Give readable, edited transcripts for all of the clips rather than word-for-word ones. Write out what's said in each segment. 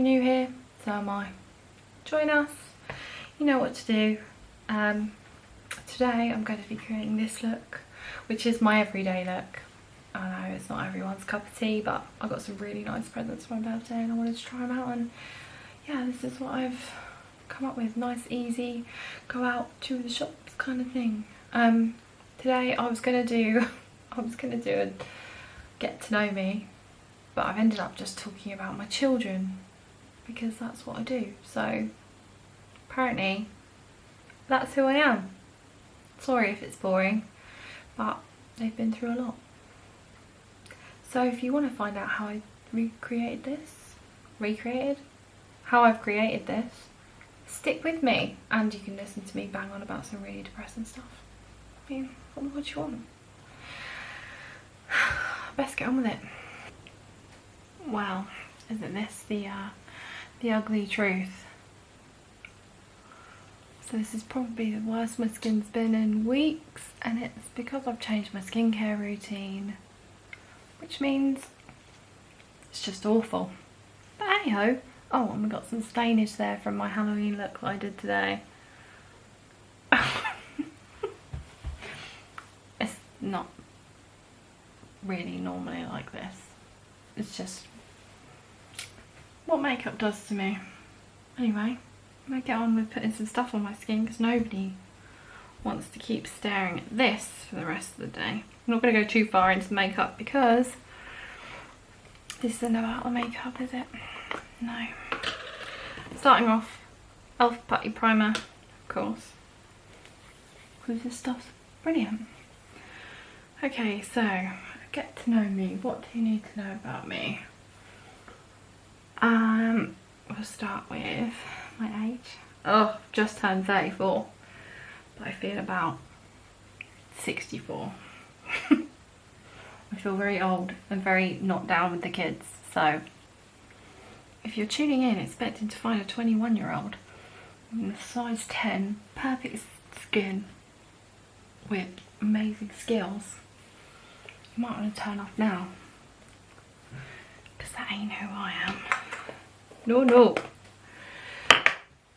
new here, so am I. Join us. You know what to do. Today I'm going to be creating this look, which is my everyday look. I know it's not everyone's cup of tea, but I got some really nice presents for my birthday and I wanted to try them out, and yeah, this is what I've come up with. Nice, easy, go out to the shops kind of thing. Today I was gonna do a get to know me, but I've ended up just talking about my children because that's what I do. So apparently that's who I am. Sorry if it's boring, but they've been through a lot. So if you want to find out how I recreated, how I've created this, stick with me and you can listen to me bang on about some really depressing stuff. I mean, what do you want? Best get on with it. Well, isn't this the ugly truth? So this is probably the worst my skin's been in weeks, and it's because I've changed my skincare routine, which means it's just awful. But hey ho. Oh, and we got some stainage there from my Halloween look that I did today. It's not really normally like this. It's just what makeup does to me. Anyway, I'm gonna get on with putting some stuff on my skin because nobody wants to keep staring at this for the rest of the day. I'm not gonna go too far into the makeup because this isn't about the makeup, is it? No. Starting off, e.l.f. Putty Primer, of course, because this stuff's brilliant. Okay, so get to know me. What do you need to know about me? We'll start with my age. Oh, just turned 34, but I feel about 64. I feel very old and very not down with the kids, so if you're tuning in expecting to find a 21-year-old in a size 10, perfect skin with amazing skills, you might want to turn off now, because that ain't who I am. No.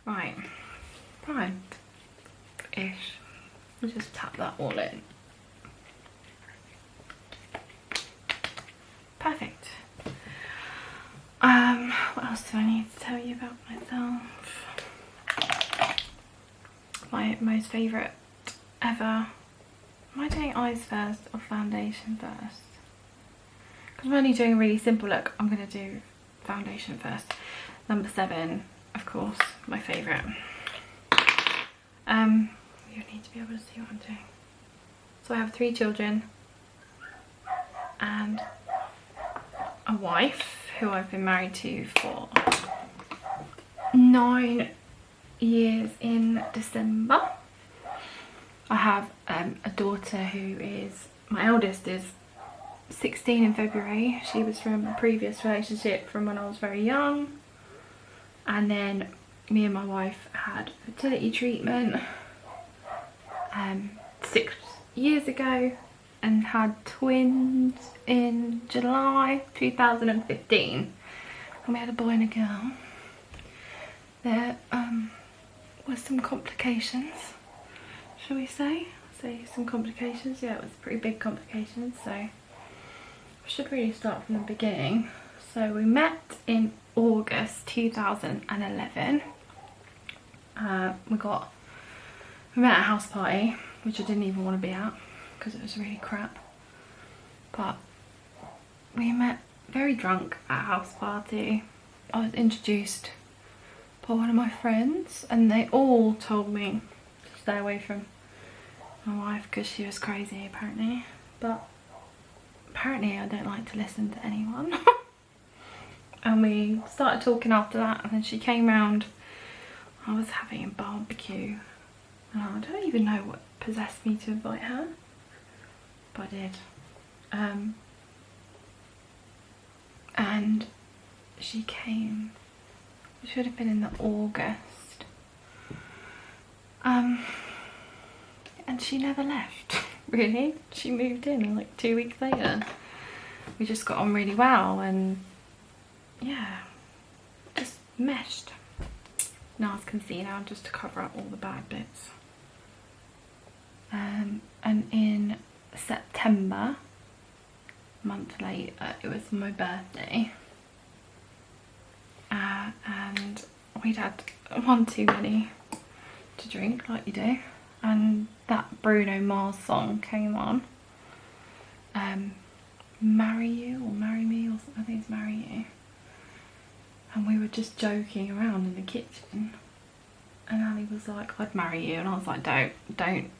Right, ish. I'll just tap that all in. Perfect. What else do I need to tell you about myself? My most favourite ever. Am I doing eyes first or foundation first? Because I'm only doing a really simple look, I'm going to do foundation first. Number 7, of course, my favourite. You need to be able to see what I'm doing. So I have 3 children and a wife who I've been married to for 9 years in December. I have a daughter who is, my eldest is 16 in February. She was from a previous relationship from when I was very young, and then me and my wife had fertility treatment 6 years ago and had twins in July 2015, and we had a boy and a girl. There were some complications, shall we say some complications. Yeah, it was pretty big complications, so I should really start from the beginning. So we met in August 2011. We met at a house party, which I didn't even want to be at because it was really crap. But we met very drunk at a house party. I was introduced by one of my friends and they all told me to stay away from my wife because she was crazy apparently. But apparently I don't like to listen to anyone. And we started talking after that, and then she came round. I was having a barbecue and I don't even know what possessed me to invite her, but I did. And she came, it should have been in the August, and she never left. Really, she moved in like 2 weeks later. We just got on really well, and yeah, just meshed NARS concealer just to cover up all the bad bits. And in September, a month later, it was my birthday, and we'd had one too many to drink, like you do, and that Bruno Mars song came on, Marry You or Marry Me, or something. I think it's Marry You. And we were just joking around in the kitchen, and Ali was like, I'd marry you, and I was like, don't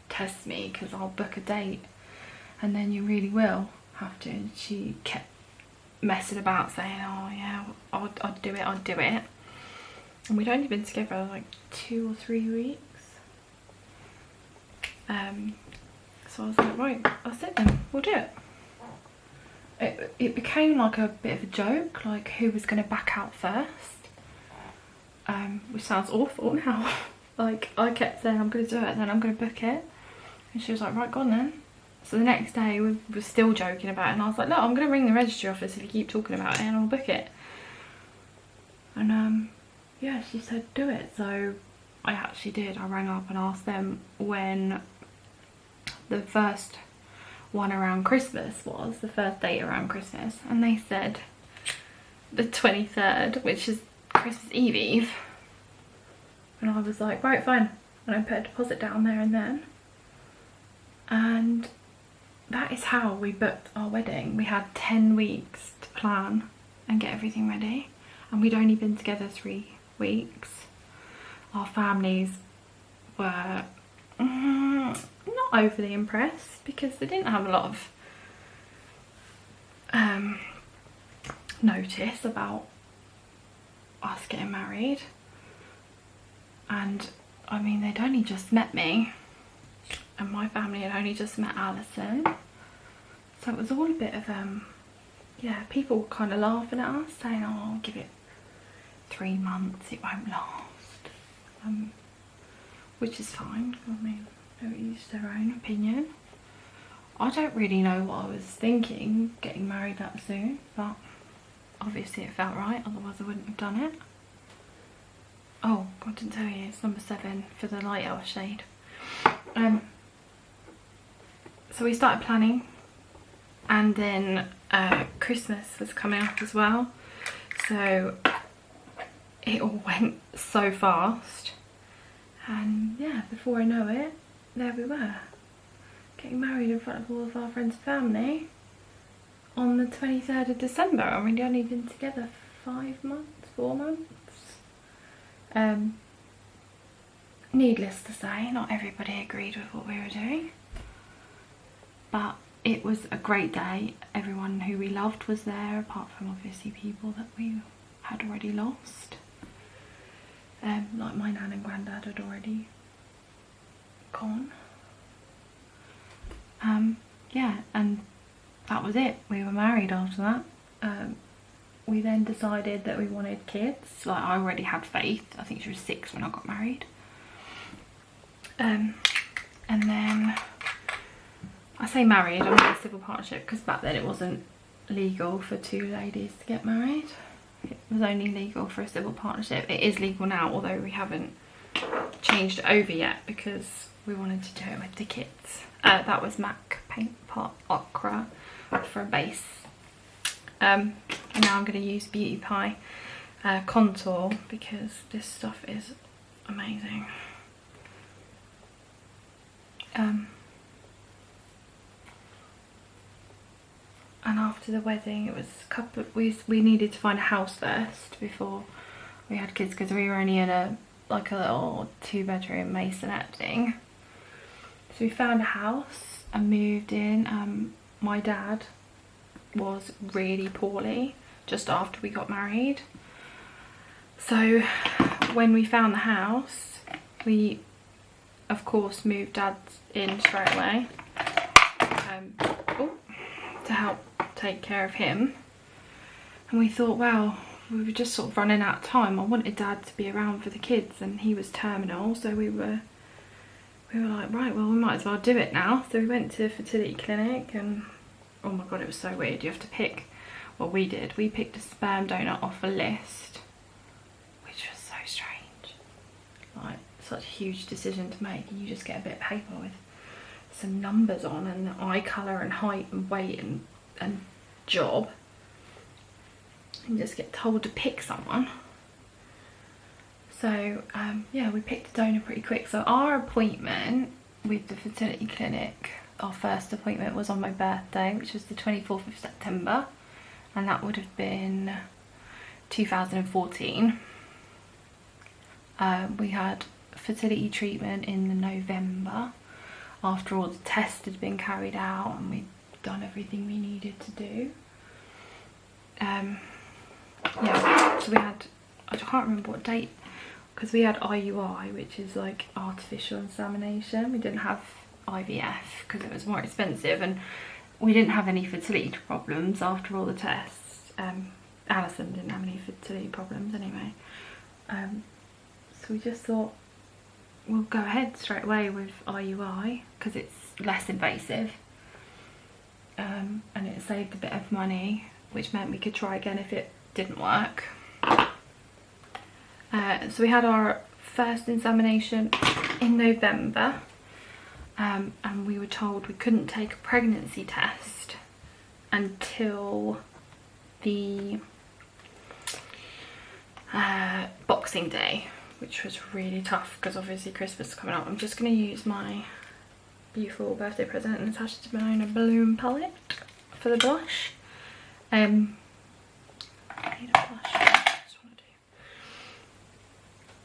test me, because I'll book a date and then you really will have to. And she kept messing about saying, oh yeah, I'd do it, and we'd only been together like 2 or 3 weeks. So I was like, right, that's it then, we'll do it. It became like a bit of a joke, like who was going to back out first, which sounds awful now. Like, I kept saying I'm going to do it and then I'm going to book it, and she was like, right, go on then. So the next day we were still joking about it, and I was like, look, I'm going to ring the registry office if you keep talking about it, and I'll book it. And yeah, she said do it, so I actually did. I rang up and asked them when the first one around Christmas was, the first date around Christmas, and they said the 23rd, which is Christmas Eve. And I was like, right, fine, and I put a deposit down there and then, and that is how we booked our wedding. We had 10 weeks to plan and get everything ready, and we'd only been together 3 weeks. Our families were not overly impressed because they didn't have a lot of notice about us getting married, and I mean, they'd only just met me and my family had only just met Alison, so it was all a bit of yeah, people were kind of laughing at us, saying, oh, I'll give it 3 months, it won't last, which is fine. I mean, each their own opinion. I don't really know what I was thinking getting married that soon, but obviously it felt right, otherwise I wouldn't have done it. Oh, I didn't tell you, it's number 7 for the lighter shade. So we started planning, and then Christmas was coming up as well, so it all went so fast, and yeah, before I know it, there we were, getting married in front of all of our friends and family on the 23rd of December, and we'd only been together 5 months, 4 months. Needless to say, not everybody agreed with what we were doing, but it was a great day. Everyone who we loved was there, apart from obviously people that we had already lost. Like my nan and granddad had already gone. Yeah, and that was it. We were married after that. We then decided that we wanted kids. Like, I already had Faith. I think she was 6 when I got married. And then, I say married, I mean a civil partnership, because back then it wasn't legal for 2 ladies to get married. It was only legal for a civil partnership. It is legal now, although we haven't changed it over yet because we wanted to do it with the kids. That was MAC Paint Pot Ochre for a base. And now I'm going to use Beauty Pie contour because this stuff is amazing. And after the wedding, it was a couple of, we needed to find a house first before we had kids, because we were only in a little 2-bedroom masonette thing. So we found a house and moved in. My dad was really poorly just after we got married, so when we found the house, we of course moved Dad in straight away to help take care of him. And we thought, well, we were just sort of running out of time. I wanted Dad to be around for the kids, and he was terminal, so we were like, right, well, we might as well do it now. So we went to the fertility clinic, and oh my god, it was so weird. You have to pick, well, we did, we picked a sperm donor off a list, such a huge decision to make. You just get a bit of paper with some numbers on and eye colour and height and weight and job, and just get told to pick someone. So yeah, we picked a donor pretty quick. So our appointment with the fertility clinic, our first appointment was on my birthday, which was the 24th of September, and that would have been 2014. We had fertility treatment in November after all the tests had been carried out and we'd done everything we needed to do. Yeah, so we had, I can't remember what date, because we had IUI, which is like artificial insemination. We didn't have IVF because it was more expensive, and we didn't have any fertility problems after all the tests. Alison didn't have any fertility problems anyway. So we just thought we'll go ahead straight away with IUI because it's less invasive, and it saved a bit of money, which meant we could try again if it didn't work. So we had our first insemination in November, and we were told we couldn't take a pregnancy test until the Boxing Day, which was really tough because obviously Christmas is coming up. I'm just going to use my beautiful birthday present, Natasha Denona balloon palette, for the blush. I need a blush. That's what I do.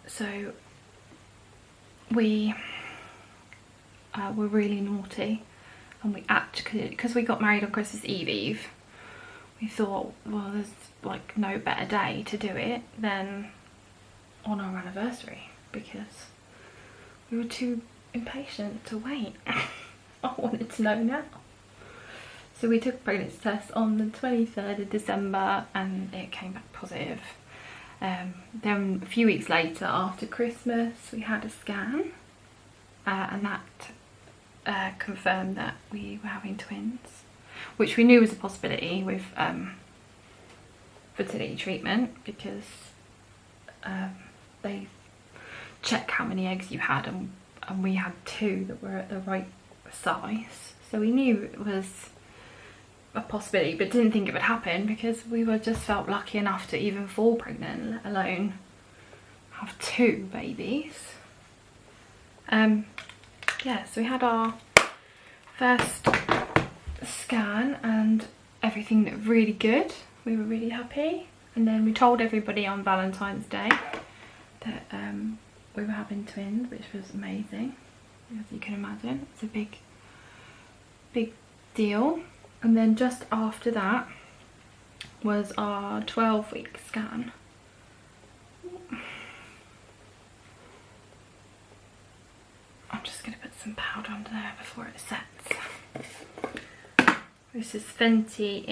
So we were really naughty, and we actually, because we got married on Christmas Eve, we thought, well, there's like no better day to do it than on our anniversary, because we were too impatient to wait. I wanted to know now. So we took a pregnancy test on the 23rd of December and it came back positive. Then a few weeks later, after Christmas, we had a scan, and that confirmed that we were having twins, which we knew was a possibility with fertility treatment, because they check how many eggs you had, and we had 2 that were at the right size, so we knew it was a possibility, but didn't think it would happen because we were just felt lucky enough to even fall pregnant, let alone have 2 babies. Yeah, so we had our first scan and everything looked really good. We were really happy, and then we told everybody on Valentine's Day that we were having twins, which was amazing, as you can imagine. It's a big deal. And then just after that was our 12-week scan. I'm just going to put some powder under there before it sets. This is Fenty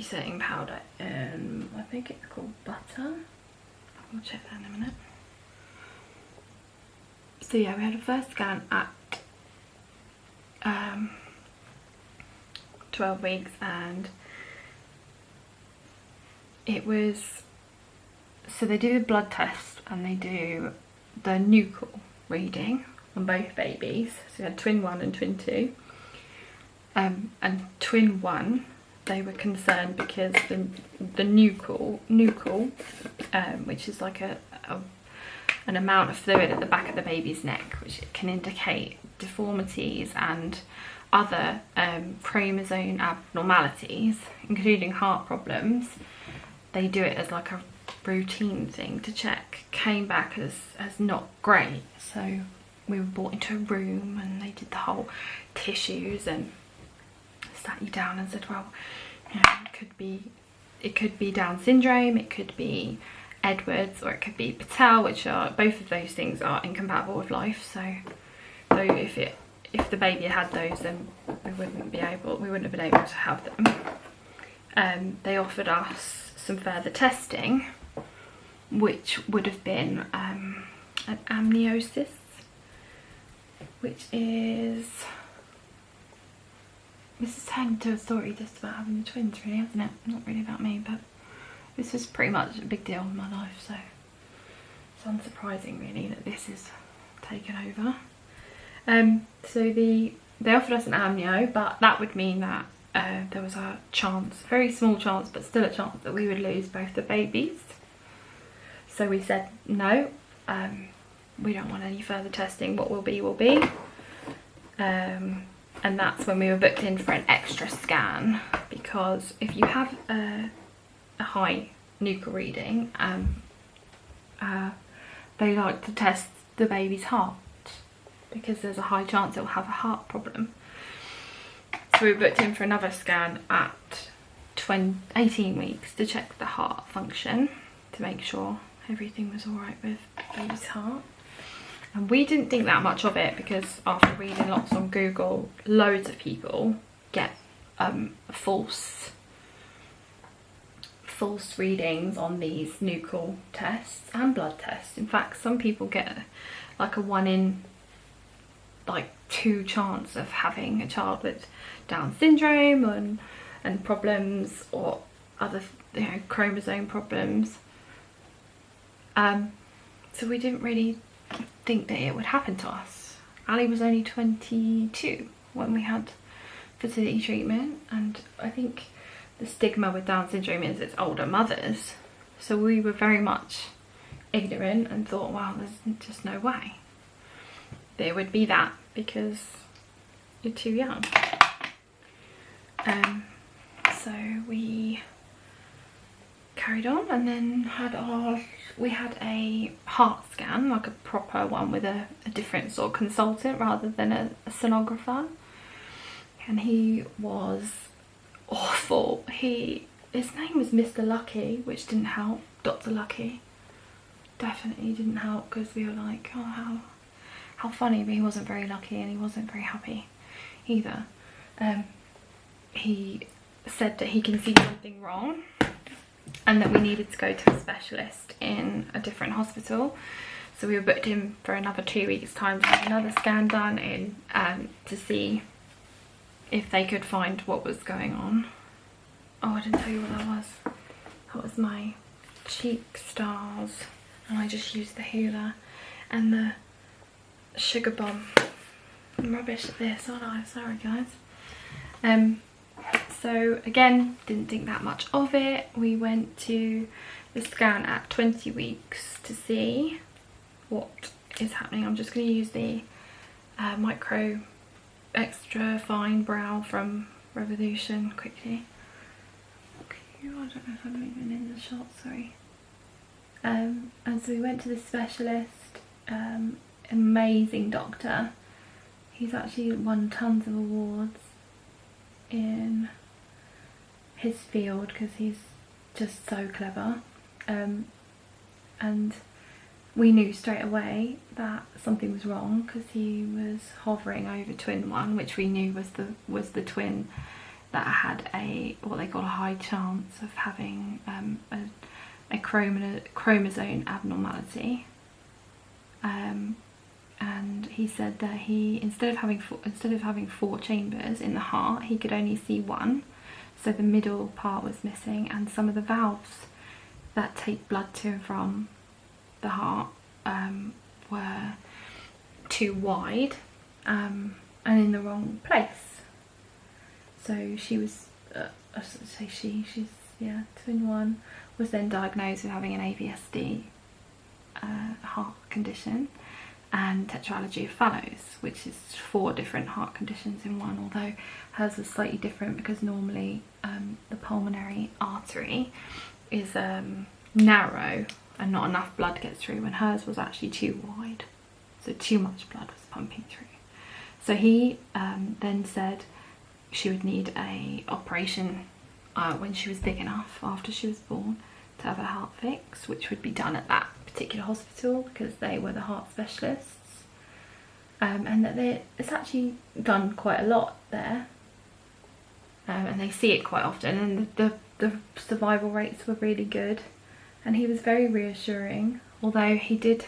setting powder, and I think it's called Butter. I'll check that in a minute. So yeah, we had a first scan at 12 weeks, and it was, so they do the blood test and they do the nuchal reading on both babies. So we had twin 1 and twin 2. And twin 1, they were concerned because the nuchal, which is like an amount of fluid at the back of the baby's neck, which can indicate deformities and other chromosome abnormalities, including heart problems. They do it as like a routine thing to check, came back as not great. So we were brought into a room and they did the whole tissues and sat you down and said, well, you know, it could be Down syndrome, it could be Edwards, or it could be Patel, which are, both of those things are incompatible with life. So if the baby had those, then we wouldn't have been able to have them. They offered us some further testing, which would have been an amniosis, which is, this has turned into a story just about having the twins, really, hasn't it? Not really about me, but this was pretty much a big deal in my life, so unsurprising really that this is taken over. So they offered us an amnio, but that would mean that there was a chance, very small chance, but still a chance, that we would lose both the babies. So we said no, we don't want any further testing. What will be will be. And that's when we were booked in for an extra scan, because if you have a high nuchal reading, they like to test the baby's heart, because there's a high chance it will have a heart problem. So we were booked in for another scan at 18 weeks to check the heart function, to make sure everything was all right with the baby's heart. And we didn't think that much of it, because after reading lots on Google, loads of people get false readings on these nuchal tests and blood tests. In fact, some people get like a 1 in like 2 chance of having a child with Down syndrome and problems, or other, you know, chromosome problems. So we didn't really think that it would happen to us. Ali was only 22 when we had fertility treatment, and I think the stigma with Down syndrome is it's older mothers, so we were very much ignorant and thought, wow, there's just no way there would be that, because you're too young. So we carried on, and then we had a heart scan, like a proper one with a different sort of consultant rather than a sonographer, and he was awful. His name was Mr. Lucky, which didn't help. Dr. Lucky definitely didn't help, because we were like, oh, how funny, but he wasn't very lucky, and he wasn't very happy either. He said that he can see something wrong, and that we needed to go to a specialist in a different hospital. So we were booked in for another 2 weeks time to have another scan done in, to see if they could find what was going on. Oh, I didn't tell you what that was. That was my cheek stars, and I just used the Hoola and the Sugar Bomb. I'm rubbish at this, aren't I? Sorry guys. So again, didn't think that much of it. We went to the scan at 20 weeks to see what is happening. I'm just going to use the micro extra fine brow from Revolution quickly. Okay, I don't know if I'm even in the shot, sorry. And so we went to the specialist, amazing doctor. He's actually won tons of awards in his field, because he's just so clever. And we knew straight away that something was wrong, because he was hovering over twin 1, which we knew was the twin that had what they call a high chance of having a chromosome abnormality. And he said that instead of having 4 chambers in the heart, he could only see 1. So the middle part was missing, and some of the valves that take blood to and from the heart were too wide and in the wrong place. So she was, she's twin 1, was then diagnosed with having an AVSD heart condition, and tetralogy of Fallot, which is 4 different heart conditions in one, although hers was slightly different, because normally the pulmonary artery is narrow and not enough blood gets through, when hers was actually too wide, so too much blood was pumping through. So he then said she would need a operation when she was big enough, after she was born, to have her heart fixed, which would be done at that particular hospital, because they were the heart specialists, and that it's actually done quite a lot there, and they see it quite often, and the survival rates were really good. And he was very reassuring, although he did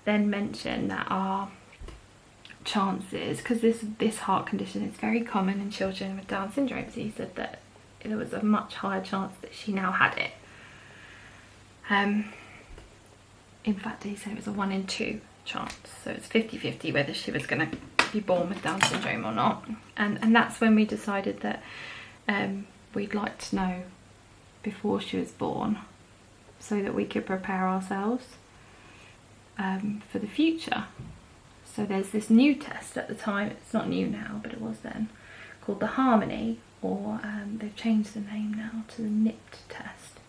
then mention that our chances, because this heart condition is very common in children with Down syndrome, so he said that there was a much higher chance that she now had it. in fact he said it was a 1 in 2 chance, so it's 50-50 whether she was going to be born with Down syndrome or not. And that's when we decided that we'd like to know before she was born, so that we could prepare ourselves for the future. So there's this new test at the time, it's not new now but it was then, called the Harmony, or they've changed the name now to the NIPT test,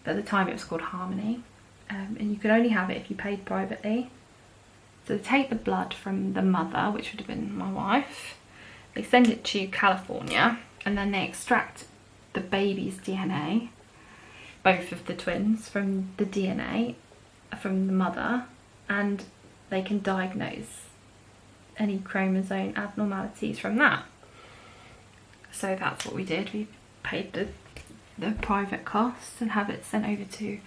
but at the time it was called Harmony. And you could only have it if you paid privately. So they take the blood from the mother, which would have been my wife, they send it to California, and then they extract the baby's DNA, both of the twins, from the DNA from the mother, and they can diagnose any chromosome abnormalities from that. So that's what we did. We paid the private costs and have it sent over to,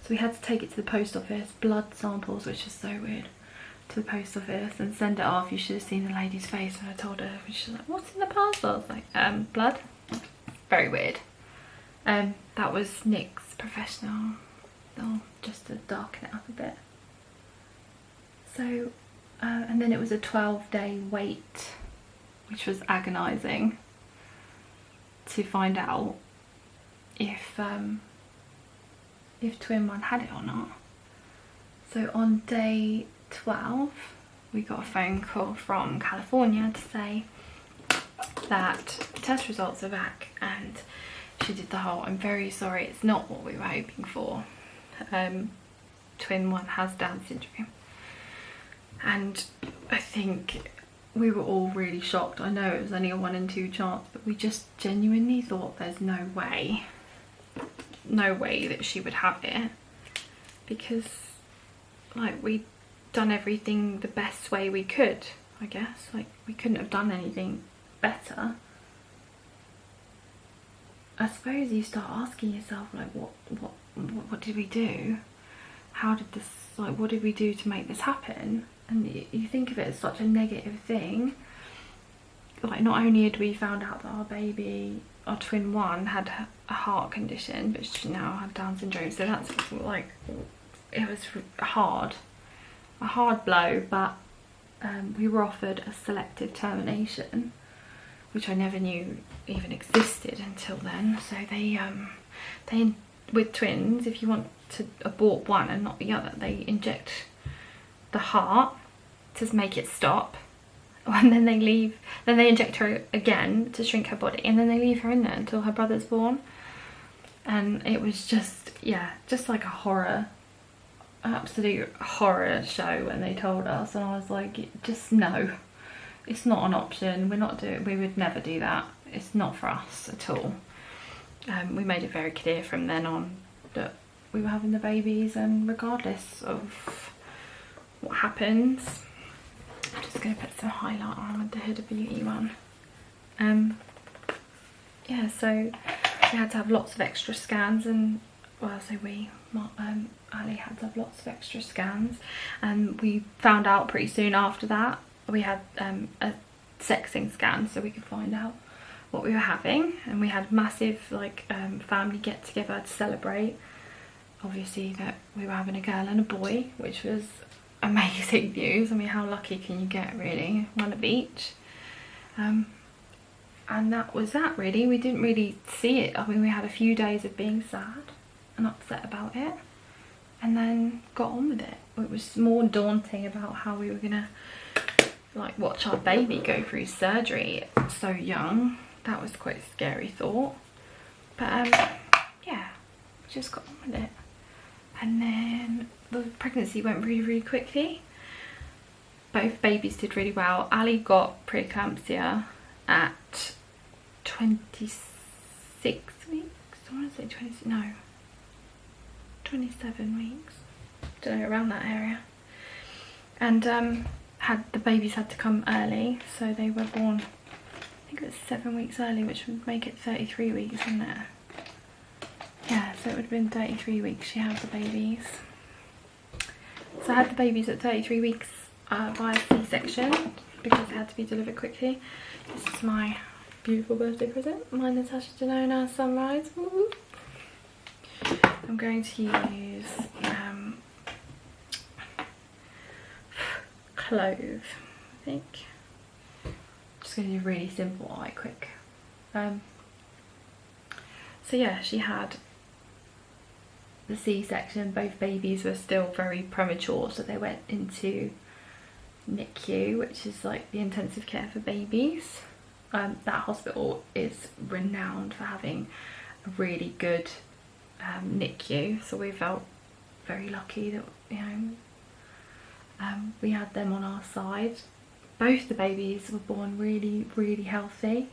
so we had to take it to the post office, blood samples, which is so weird, to the post office and send it off. You should have seen the lady's face when I told her, and she was like, what's in the parcel? I was like, blood. Very weird. That was Nick's professional, just to darken it up a bit. So, and then it was a 12-day wait, which was agonising, to find out if twin one had it or not. So on day 12 we got a phone call from California to say that the test results are back, and she did the whole, I'm very sorry, it's not what we were hoping for, twin one has Down syndrome. And I think we were all really shocked. I know it was only a 1 in 2 chance, but we just genuinely thought there's no way that she would have it, because like we'd done everything the best way we could, I guess. Like we couldn't have done anything better. I suppose you start asking yourself, like, what did we do? How did this, like, what did we do to make this happen? And you think of it as such a negative thing. Like, not only had we found out that our baby, our twin one, had a heart condition, but she now had Down syndrome, so that's like, it was a hard blow. But we were offered a selective termination, which I never knew even existed until then. So they with twins, if you want to abort one and not the other, they inject the heart to make it stop, and then they inject her again to shrink her body, and then they leave her in there until her brother's born. And it was just, yeah, just like a horror, absolute horror show when they told us, and I was like, just no, it's not an option. We would never do that. It's not for us at all. We made it very clear from then on that we were having the babies, and regardless of what happens. I'm just going to put some highlight on with the Huda Beauty one. Yeah, so we had to have lots of extra scans, and well, I say we, Ali had to have lots of extra scans, and we found out pretty soon after that. We had a sexing scan so we could find out what we were having, and we had massive like family get together to celebrate, obviously, that we were having a girl and a boy, which was amazing news. I mean, how lucky can you get, really? One of each. And that was that, really. We didn't really see it. I mean, we had a few days of being sad and upset about it, and then got on with it. It was more daunting about how we were gonna like watch our baby go through surgery so young. That was quite a scary thought, but yeah, just got on with it. And then the pregnancy went really quickly. Both babies did really well. Ali got preeclampsia at 26 weeks. I want to say 27 weeks. Don't know, around that area. And the babies had to come early, so they were born, I think it was 7 weeks early, which would make it 33 weeks, wouldn't it? Yeah, so it would have been 33 weeks she had the babies. So I had the babies at 33 weeks via C-section, because they had to be delivered quickly. This is my beautiful birthday present, my Natasha Denona Sunrise. Woo! I'm going to use clove, I think. Just going to do really simple eye quick. So yeah, she had the C-section. Both babies were still very premature, so they went into NICU, which is like the intensive care for babies. That hospital is renowned for having a really good NICU, so we felt very lucky that, you know, we had them on our side. Both the babies were born really healthy,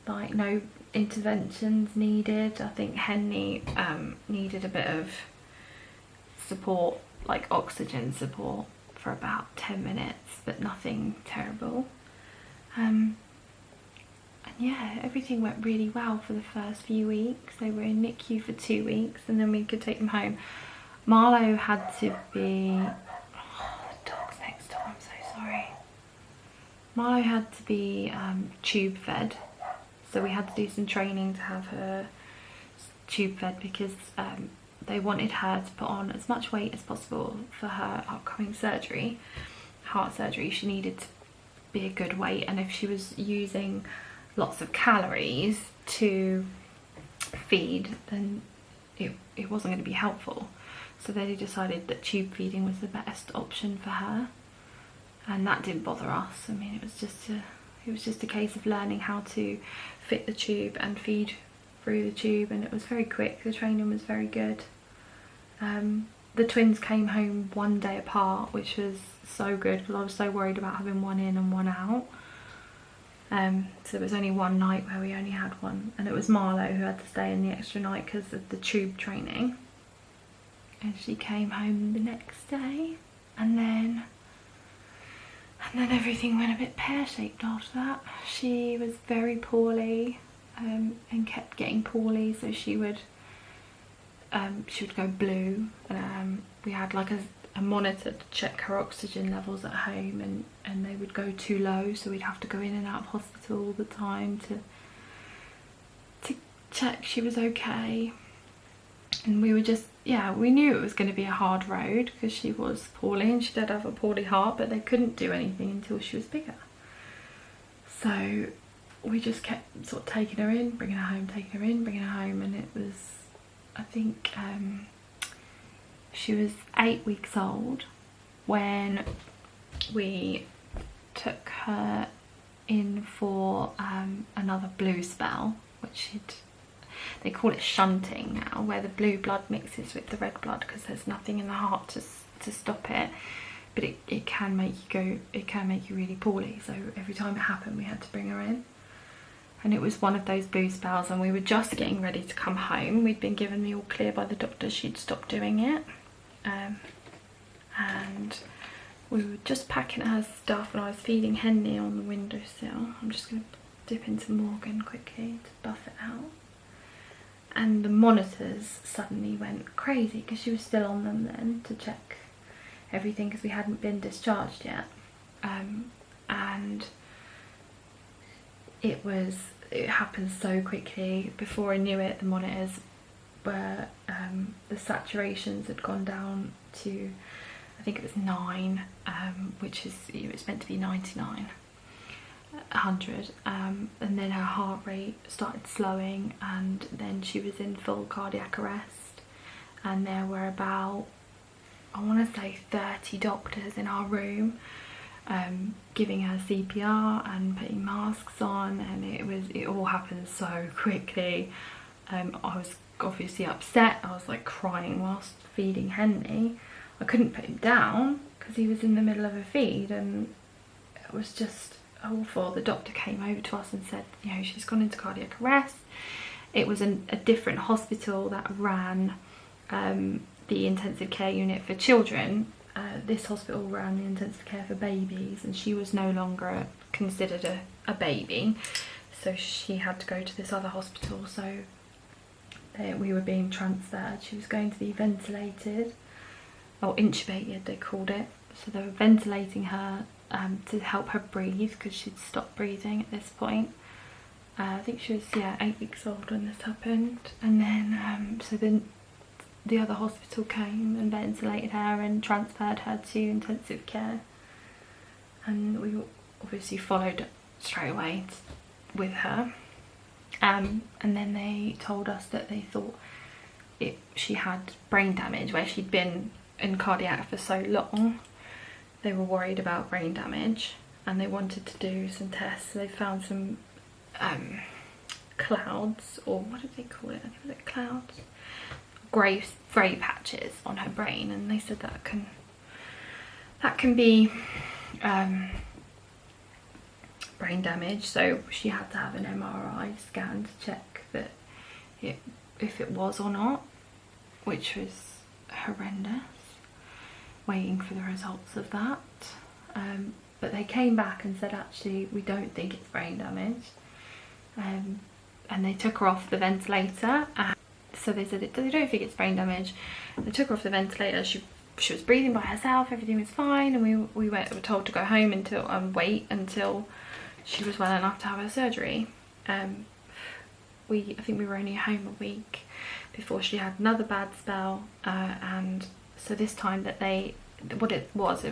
like no interventions needed. I think Henry needed a bit of support, like oxygen support, for about 10 minutes, but nothing terrible. And yeah, everything went really well for the first few weeks. They were in NICU for 2 weeks and then we could take them home. Marlo had to be, oh, the dog's next door, I'm so sorry. Marlo had to be tube fed, so we had to do some training to have her tube fed because they wanted her to put on as much weight as possible for her upcoming surgery, heart surgery. She needed to be a good weight, and if she was using lots of calories to feed, then it wasn't going to be helpful. So they decided that tube feeding was the best option for her, and that didn't bother us. I mean, it was just a case of learning how to fit the tube and feed through the tube, and it was very quick. The training was very good. The twins came home 1 day apart, which was so good because I was so worried about having one in and one out. So it was only one night where we only had one, and it was Marlo who had to stay in the extra night because of the tube training. And she came home the next day, and then everything went a bit pear-shaped after that. She was very poorly and kept getting poorly, so she would go blue. We had like a monitor to check her oxygen levels at home, and they would go too low, so we'd have to go in and out of hospital all the time to check she was okay. And we were just, yeah, we knew it was going to be a hard road because she was poorly and she did have a poorly heart, but they couldn't do anything until she was bigger. So we just kept sort of taking her in, bringing her home, taking her in, bringing her home, and it was, I think she was 8 weeks old when we took her in for another blue spell, which they call it shunting now, where the blue blood mixes with the red blood because there's nothing in the heart to stop it, but it can make you really poorly. So every time it happened we had to bring her in, and it was one of those blue spells, and we were just getting ready to come home. We'd been given the all clear by the doctor, she'd stopped doing it, and we were just packing her stuff, and I was feeding Henry on the windowsill. I'm just going to dip into Morgan quickly to buff it out. And the monitors suddenly went crazy because she was still on them then to check everything because we hadn't been discharged yet. And it happened so quickly. Before I knew it, the monitors were, the saturations had gone down to, I think it was 9, which is, it was meant to be 99. 100, and then her heart rate started slowing, and then she was in full cardiac arrest, and there were about, I want to say 30 doctors in our room giving her CPR and putting masks on, and it all happened so quickly. I was obviously upset. I was like crying whilst feeding Henry. I couldn't put him down because he was in the middle of a feed, and it was just awful. The doctor came over to us and said, you know, she's gone into cardiac arrest. It was a different hospital that ran the intensive care unit for children. This hospital ran the intensive care for babies, and she was no longer considered a baby, so she had to go to this other hospital. So we were being transferred. She was going to be ventilated, or intubated they called it. So they were ventilating her to help her breathe because she'd stopped breathing at this point. I think she was, yeah, 8 weeks old when this happened. And then so then the other hospital came and ventilated her and transferred her to intensive care. and we obviously followed straight away with her. And then they told us that they thought she had brain damage, where she'd been in cardiac for so long. They were worried about brain damage and they wanted to do some tests. So they found some clouds, or what did they call it? I think it was like clouds, grey patches on her brain, and they said that can be brain damage. So she had to have an MRI scan to check that if it was or not, which was horrendous, waiting for the results of that. But they came back and said, actually, we don't think it's brain damage. And they took her off the ventilator. So they said they don't think it's brain damage. They took her off the ventilator. She was breathing by herself, everything was fine, and we were told to go home until wait until she was well enough to have her surgery. I think we were only home a week before she had another bad spell, and so this time that what it was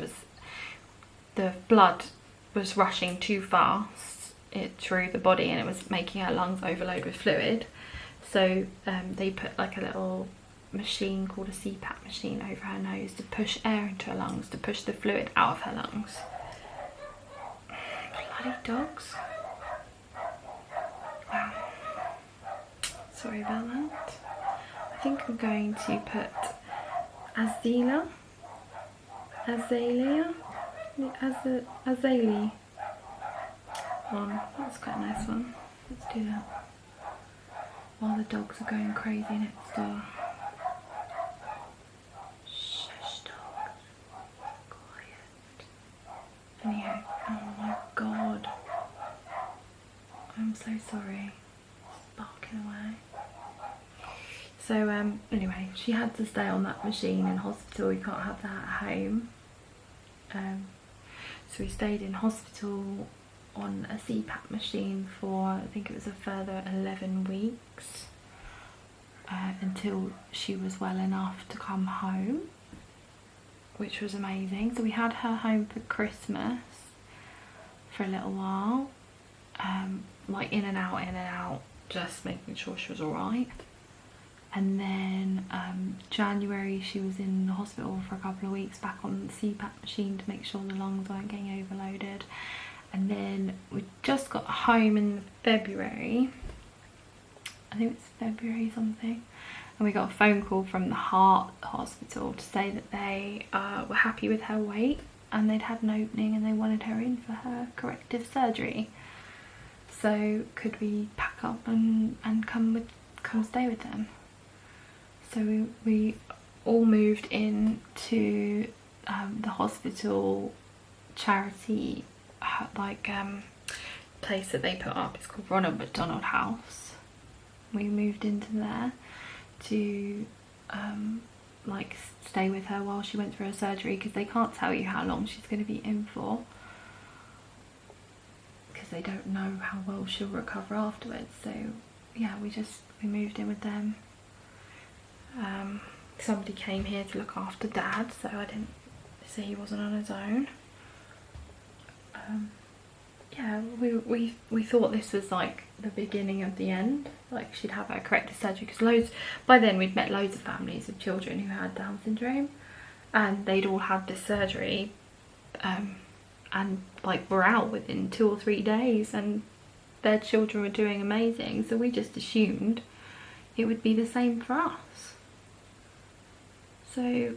the blood was rushing too fast through the body, and it was making her lungs overload with fluid. So they put like a little machine called a CPAP machine over her nose to push air into her lungs, to push the fluid out of her lungs. Bloody dogs. Wow. Sorry about that. I think I'm going to put Azalea on. That's quite a nice one. Let's do that while the dogs are going crazy next door. Shush, dogs. Quiet. Anyhow, oh my god. I'm so sorry. Just barking away. So anyway, she had to stay on that machine in hospital. You can't have that at home. So we stayed in hospital on a CPAP machine for, I think it was a further 11 weeks, until she was well enough to come home, which was amazing. So we had her home for Christmas for a little while, like in and out, just making sure she was alright. And then January she was in the hospital for a couple of weeks, back on the CPAP machine to make sure the lungs weren't getting overloaded. And then we just got home in February, I think it's February something, and we got a phone call from the heart hospital to say that they were happy with her weight and they'd had an opening and they wanted her in for her corrective surgery. So could we pack up and come stay with them? So we all moved into the hospital charity place that they put up. It's called Ronald McDonald House. We moved into there to like stay with her while she went through her surgery, because they can't tell you how long she's going to be in for, because they don't know how well she'll recover afterwards. So yeah, we moved in with them. Somebody came here to look after Dad, so I didn't say he wasn't on his own. Yeah, we thought this was like the beginning of the end, like she'd have her corrective surgery, because by then we'd met loads of families of children who had Down syndrome, and they'd all had this surgery, and like were out within 2 or 3 days, and their children were doing amazing. So we just assumed it would be the same for us. So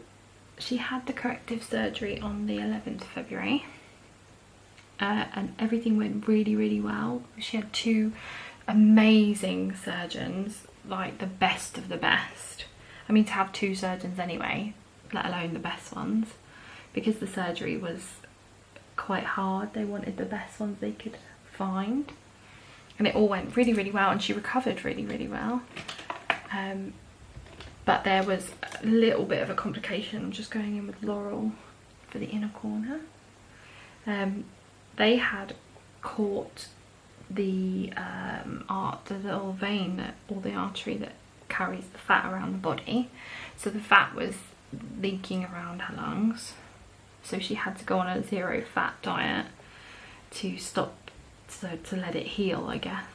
she had the corrective surgery on the 11th of February. And everything went really well. She had 2 amazing surgeons, like the best of the best. I mean, to have 2 surgeons anyway, let alone the best ones, because the surgery was quite hard. They wanted the best ones they could find, and it all went really well, and she recovered really well. But there was a little bit of a complication. I'm just going in with Laurel for the inner corner. They had caught the little vein, or the artery that carries the fat around the body. So the fat was leaking around her lungs. So she had to go on a 0 fat diet to stop, so to let it heal, I guess.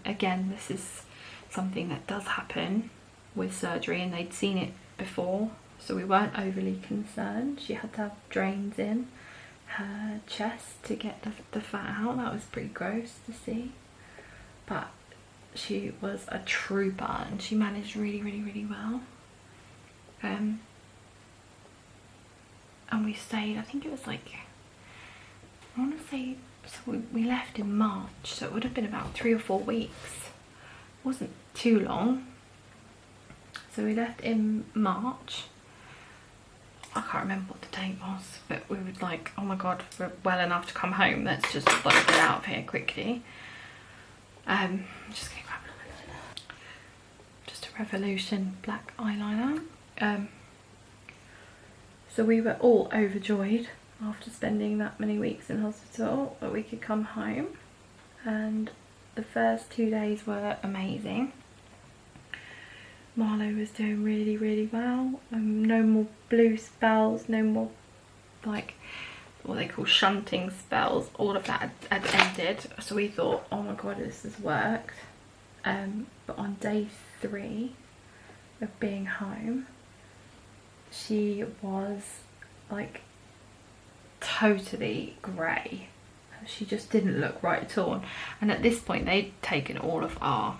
Again, this is something that does happen with surgery, and they'd seen it before, so we weren't overly concerned. She had to have drains in her chest to get the fat out. That was pretty gross to see, but she was a trooper and she managed really well. And we stayed, I think it was like, I want to say, so we left in March, so it would have been about 3 or 4 weeks. It wasn't too long. So we left in March. I can't remember what the date was, but we were like, oh my god, we're well enough to come home, let's just like get out of here quickly. I'm just gonna grab just a Revolution black eyeliner. So we were all overjoyed after spending that many weeks in hospital that we could come home, and the first 2 days were amazing. Marlo was doing really well. No more blue spells, no more like what they call shunting spells. All of that had ended, so we thought, oh my god, this has worked. But on day 3 of being home, she was like totally grey. She just didn't look right at all, and at this point they'd taken all of our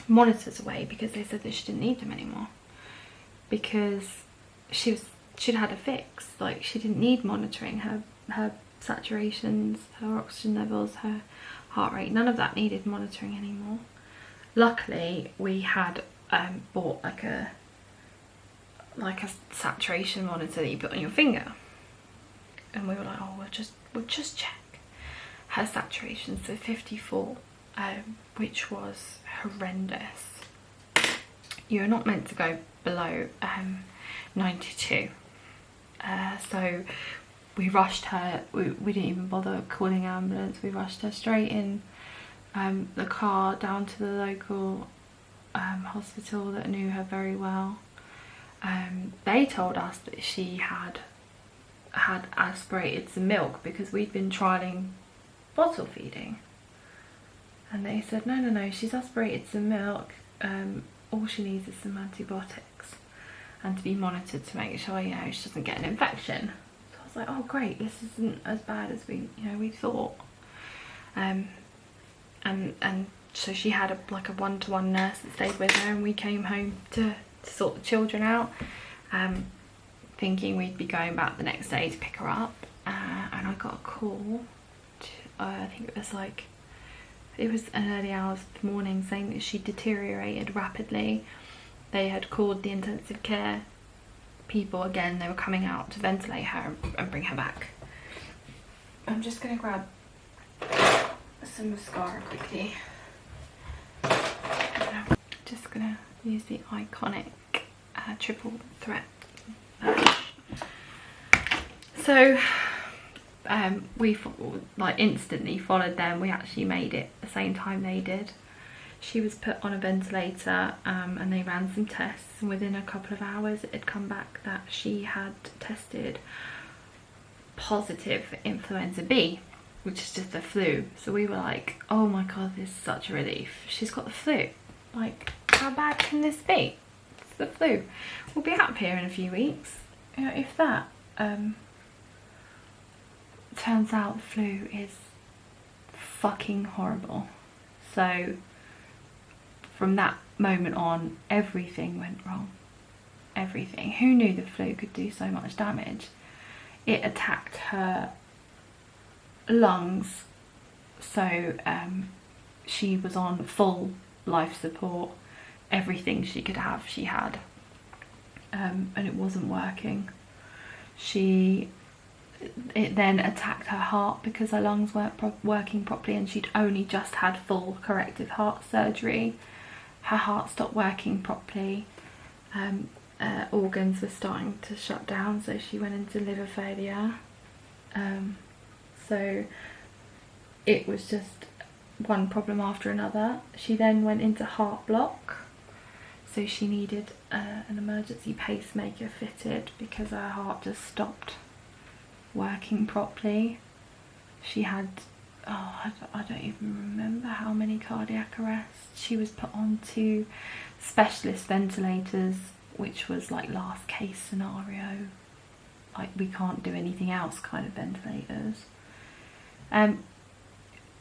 monitors away because they said that she didn't need them anymore, because she'd had a fix. Like, she didn't need monitoring. Her saturations, her oxygen levels, her heart rate, none of that needed monitoring anymore. Luckily we had bought like a saturation monitor that you put on your finger, and we were like, oh, we'll just check her saturation. So 54, which was horrendous. You're not meant to go below 92. So we rushed her. We didn't even bother calling an ambulance. We rushed her straight in the car down to the local hospital that knew her very well. They told us that she had aspirated some milk because we'd been trialling bottle feeding, and they said no, she's aspirated some milk. All she needs is some antibiotics and to be monitored to make sure, you know, she doesn't get an infection. So I was like, oh great, this isn't as bad as we thought. And so she had a one-to-one nurse that stayed with her, and we came home to sort the children out, thinking we'd be going back the next day to pick her up. And I got a call I think it was an early hours of the morning, saying that she deteriorated rapidly. They had called the intensive care people again. They were coming out to ventilate her and bring her back. I'm just gonna grab some mascara quickly. Just gonna use the Iconic triple threat brush. So we instantly followed them. We actually made it the same time they did. She was put on a ventilator, and they ran some tests, and within a couple of hours it had come back that she had tested positive for influenza B, which is just the flu. So we were like, oh my god, this is such a relief. She's got the flu. Like, how bad can this be? It's the flu. We'll be out here in a few weeks, you know, if that. Turns out the flu is fucking horrible. So from that moment on, everything went wrong. Everything. Who knew the flu could do so much damage? It attacked her lungs, so she was on full life support. Everything she could have, she had, and it wasn't working. It then attacked her heart because her lungs weren't working properly, and she'd only just had full corrective heart surgery. Her heart stopped working properly. Organs were starting to shut down, so she went into liver failure. So it was just one problem after another. She then went into heart block, so she needed an emergency pacemaker fitted because her heart just stopped working properly. She had, oh, I don't even remember how many cardiac arrests. She was put on 2 specialist ventilators, which was like last case scenario, like we can't do anything else kind of ventilators.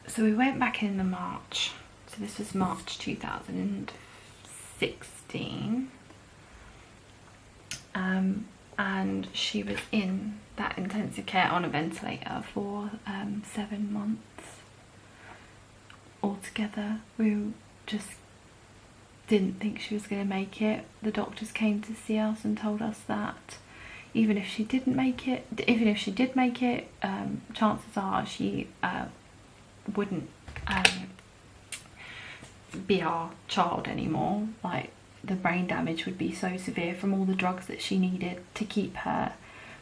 So we went back in the March, so this was March 2016, and she was in that intensive care on a ventilator for 7 months altogether. We just didn't think she was going to make it. The doctors came to see us and told us that even if she did make it, chances are she wouldn't be our child anymore. Like, the brain damage would be so severe from all the drugs that she needed to keep her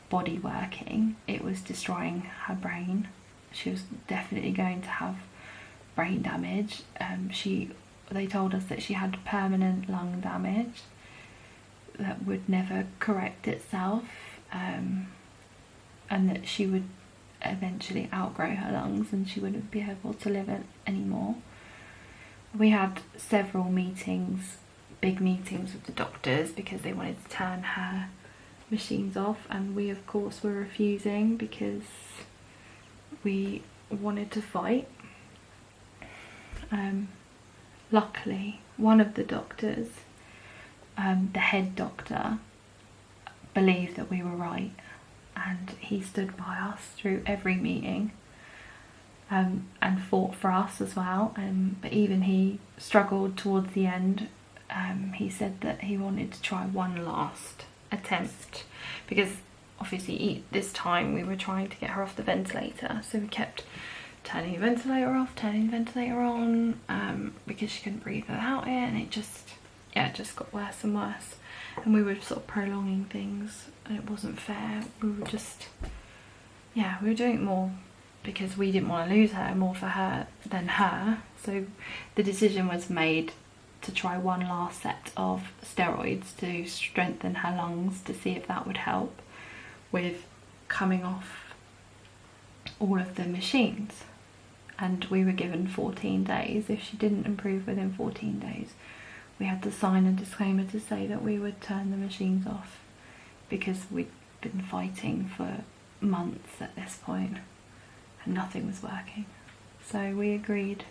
body working. It was destroying her brain. She was definitely going to have brain damage. They told us that she had permanent lung damage that would never correct itself, and that she would eventually outgrow her lungs and she wouldn't be able to live anymore. We had several meetings, big meetings with the doctors, because they wanted to turn her machines off, and we of course were refusing because we wanted to fight. Luckily, one of the doctors, the head doctor, believed that we were right, and he stood by us through every meeting, and fought for us as well. But even he struggled towards the end. He said that he wanted to try one last attempt, because obviously this time we were trying to get her off the ventilator, so we kept turning the ventilator off, turning the ventilator on, because she couldn't breathe without it, and it just got worse and worse, and we were sort of prolonging things, and it wasn't fair. We were just, we were doing it more because we didn't want to lose her, more for her than her. So the decision was made to try one last set of steroids to strengthen her lungs, to see if that would help with coming off all of the machines. And we were given 14 days. If she didn't improve within 14 days, we had to sign a disclaimer to say that we would turn the machines off, because we'd been fighting for months at this point and nothing was working. So we agreed,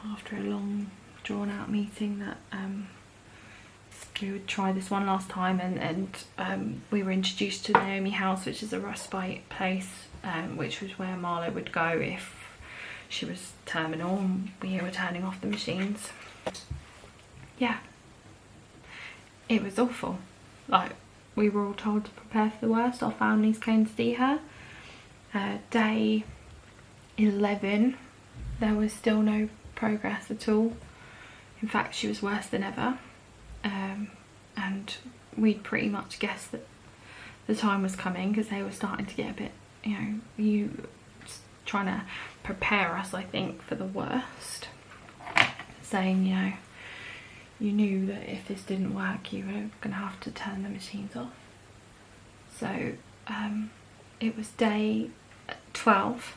after a long drawn out meeting, that we would try this one last time, and we were introduced to Naomi House, which is a respite place, which was where Marla would go if she was terminal and we were turning off the machines. Yeah, it was awful. Like, we were all told to prepare for the worst. Our families came to see her. Day 11, there was still no progress at all. In fact, she was worse than ever, and we'd pretty much guessed that the time was coming, because they were starting to get a bit, trying to prepare us, I think, for the worst, saying, you knew that if this didn't work, you were going to have to turn the machines off. So it was day 12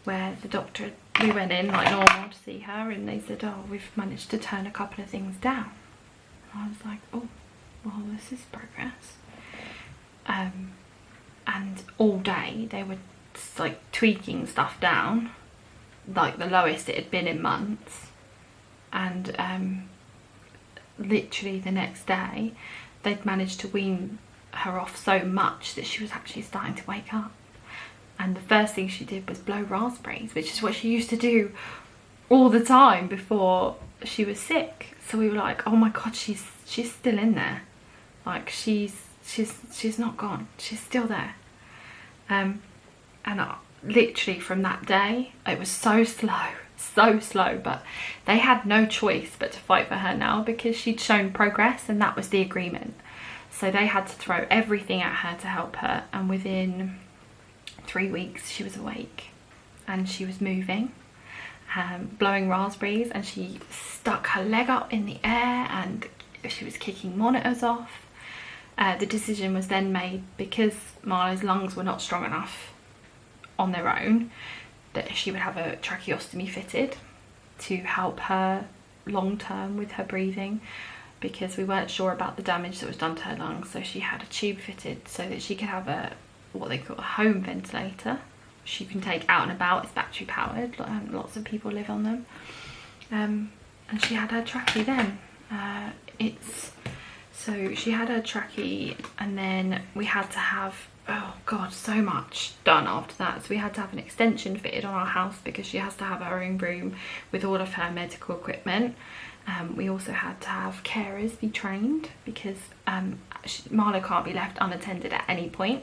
where the doctor, we went in like normal to see her, and they said, oh, we've managed to turn a couple of things down. And I was like, oh, well, this is progress. And all day they were like tweaking stuff down, like the lowest it had been in months, and literally the next day they'd managed to wean her off so much that she was actually starting to wake up. And the first thing she did was blow raspberries, which is what she used to do all the time before she was sick. So we were like, oh my god, she's still in there, like she's not gone, she's still there. And literally from that day, it was so slow, but they had no choice but to fight for her now, because she'd shown progress, and that was the agreement. So they had to throw everything at her to help her, and within 3 weeks she was awake and she was moving, blowing raspberries, and she stuck her leg up in the air and she was kicking monitors off. The decision was then made, because Marla's lungs were not strong enough on their own that she would have a tracheostomy fitted to help her long term with her breathing, because we weren't sure about the damage that was done to her lungs. So she had a tube fitted so that she could have a what they call a home ventilator. She can take out and about. It's battery powered. Lots of people live on them. And she had her trachea then. So she had her trachea, and then we had to have, oh god, so much done after that. So we had to have an extension fitted on our house because she has to have her own room with all of her medical equipment. We also had to have carers be trained because Marlo can't be left unattended at any point.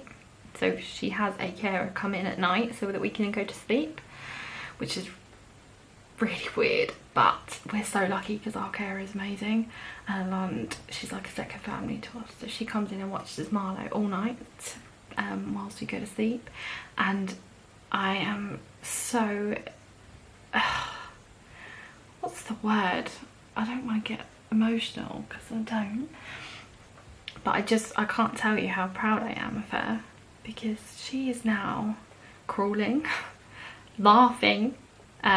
So she has a carer come in at night so that we can go to sleep, which is really weird, but we're so lucky because our carer is amazing, and she's like a second family to us. So she comes in and watches Marlo all night whilst we go to sleep, and I am so what's the word? I don't want to get emotional because I don't, but I can't tell you how proud I am of her, because she is now crawling, laughing,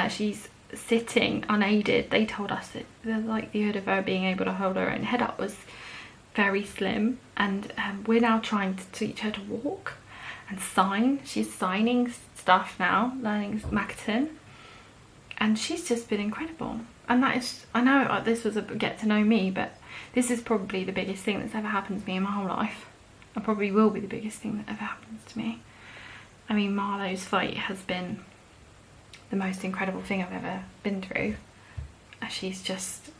she's sitting unaided. They told us that the likelihood of her being able to hold her own head up was very slim, and we're now trying to teach her to walk and sign. She's signing stuff now, learning Makaton, and she's just been incredible. And that is, I know this was a get to know me, but this is probably the biggest thing that's ever happened to me in my whole life, and probably will be the biggest thing that ever happens to me. I mean, Marlo's fight has been the most incredible thing I've ever been through. She's just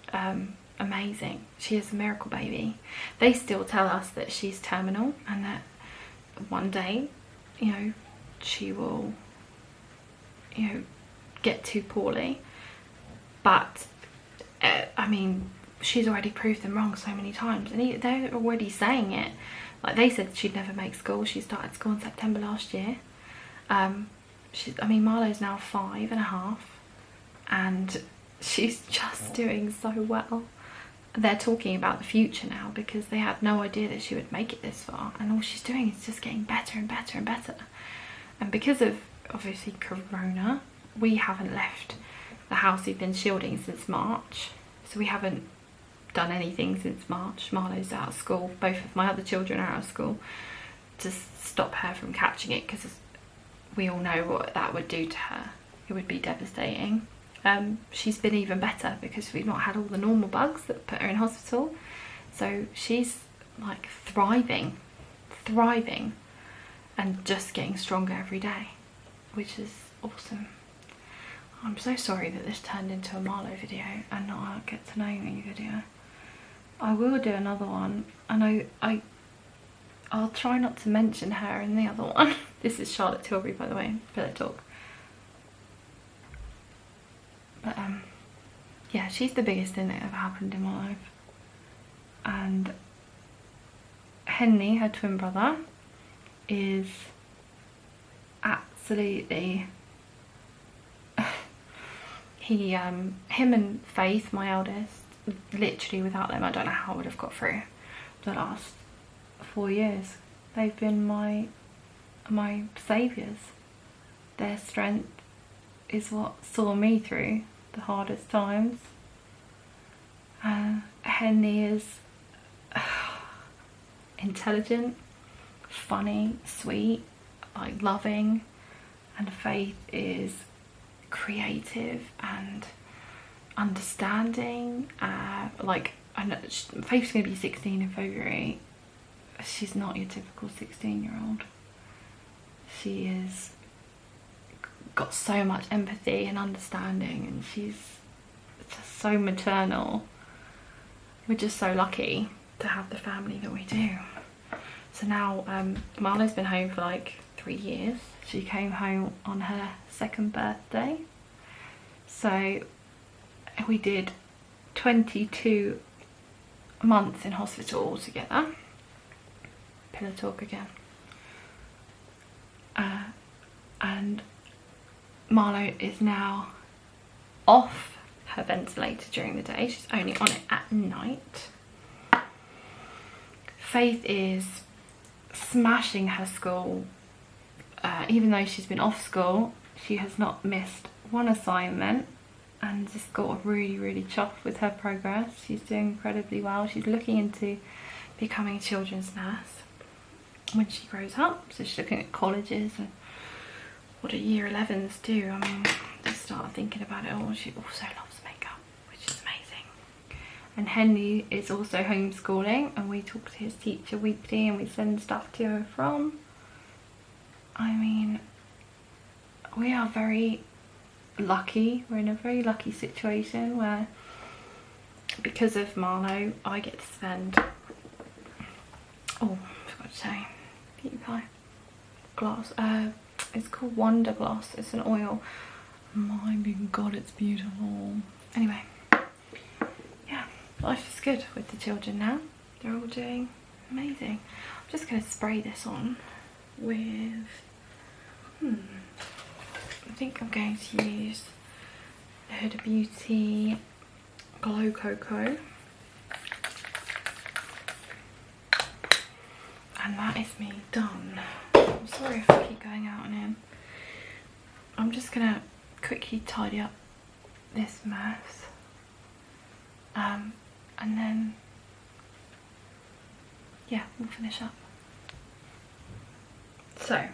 amazing. She is a miracle baby. They still tell us that she's terminal and that one day, you know, she will, you know, get too poorly. But I mean, she's already proved them wrong so many times, and they're already saying it. Like, they said she'd never make school. She started school in September last year. I mean, Marlo's now 5.5, and she's just doing so well. They're talking about the future now because they had no idea that she would make it this far, and all she's doing is just getting better and better and better. And because of, obviously, Corona, we haven't left the house. We've been shielding since March, so we haven't done anything since March. Marlo's out of school. Both of my other children are out of school to stop her from catching it, because we all know what that would do to her. It would be devastating. She's been even better because we've not had all the normal bugs that put her in hospital. So she's like thriving, and just getting stronger every day, which is awesome. I'm so sorry that this turned into a Marlo video and not a get to know me video. I will do another one, and I'll try not to mention her in the other one. This is Charlotte Tilbury, by the way, Pillow Talk. But yeah, she's the biggest thing that ever happened in my life. And Henley, her twin brother, is absolutely him and Faith, my eldest, literally without them I don't know how I would have got through the last 4 years. They've been my saviours. Their strength is what saw me through the hardest times. Henley is intelligent, funny, sweet, like loving, and Faith is creative and understanding. Like, I know Faith's going to be 16 in February. She's not your typical 16-year-old. She is got so much empathy and understanding, and she's just so maternal. We're just so lucky to have the family that we do. So now Marlo's been home for like 3 years. She came home on her 2nd birthday. So we did 22 months in hospital altogether. Pillow Talk again. And Marlo is now off her ventilator during the day. She's only on it at night. Faith is smashing her school. even though she's been off school, she has not missed one assignment, and just got really chuffed with her progress. She's doing incredibly well. She's looking into becoming a children's nurse when she grows up. So she's looking at colleges and what do year 11s do. I mean, they start thinking about it all. She also loves makeup, which is amazing. And Henry is also homeschooling, and we talk to his teacher weekly and we send stuff to her from. I mean, we are very lucky. We're in a very lucky situation where, because of Marlo, I get to spend, oh, I forgot to say, beauty pie gloss. It's called Wonder Gloss. It's an oil. My big god, it's beautiful. Anyway, yeah, life is good with the children now. They're all doing amazing. I'm just going to spray this on with, I think I'm going to use the Huda Beauty Glow Cocoa. And that is me done. I'm sorry if I keep going out and in. I'm just going to quickly tidy up this mess. And then, yeah, we'll finish up. So,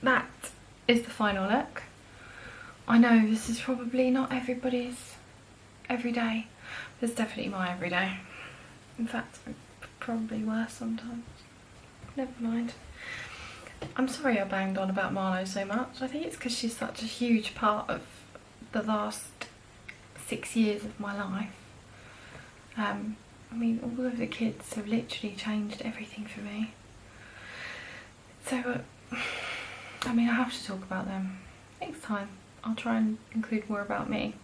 that is the final look. I know this is probably not everybody's everyday. It's definitely my everyday. In fact, probably worse sometimes. Never mind. I'm sorry I banged on about Marlo so much. I think it's because she's such a huge part of the last 6 years of my life. I mean, all of the kids have literally changed everything for me. So, I mean, I have to talk about them. Next time, I'll try and include more about me.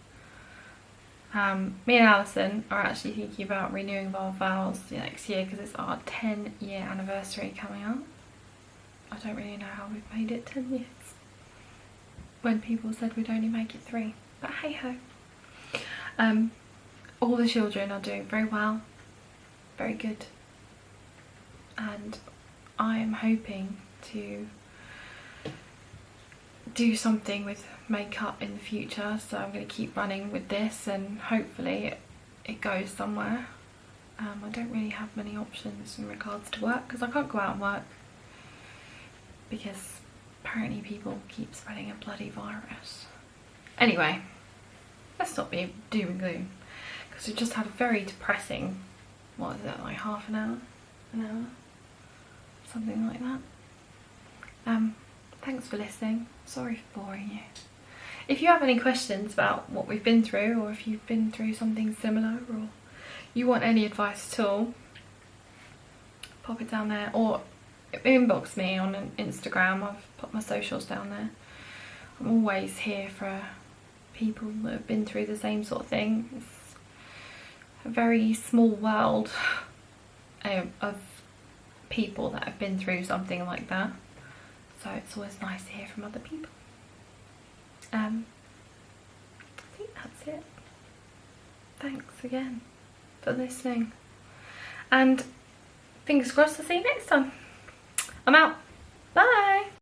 Me and Alison are actually thinking about renewing our vows next year because it's our 10-year anniversary coming up. I don't really know how we've made it 10 years when people said we'd only make it 3, but hey ho. All the children are doing very well, very good, and I'm hoping to do something with makeup in the future, so I'm going to keep running with this and hopefully it goes somewhere. I don't really have many options in regards to work because I can't go out and work because apparently people keep spreading a bloody virus. Anyway, let's not be doom and gloom because we just had a very depressing, what is it, like half an hour, something like that. Thanks for listening. Sorry for boring you. If you have any questions about what we've been through, or if you've been through something similar, or you want any advice at all, pop it down there, or inbox me on Instagram. I've put my socials down there. I'm always here for people that have been through the same sort of thing. It's a very small world of people that have been through something like that. So it's always nice to hear from other people. I think that's it. Thanks again for listening. And fingers crossed I'll see you next time. I'm out. Bye.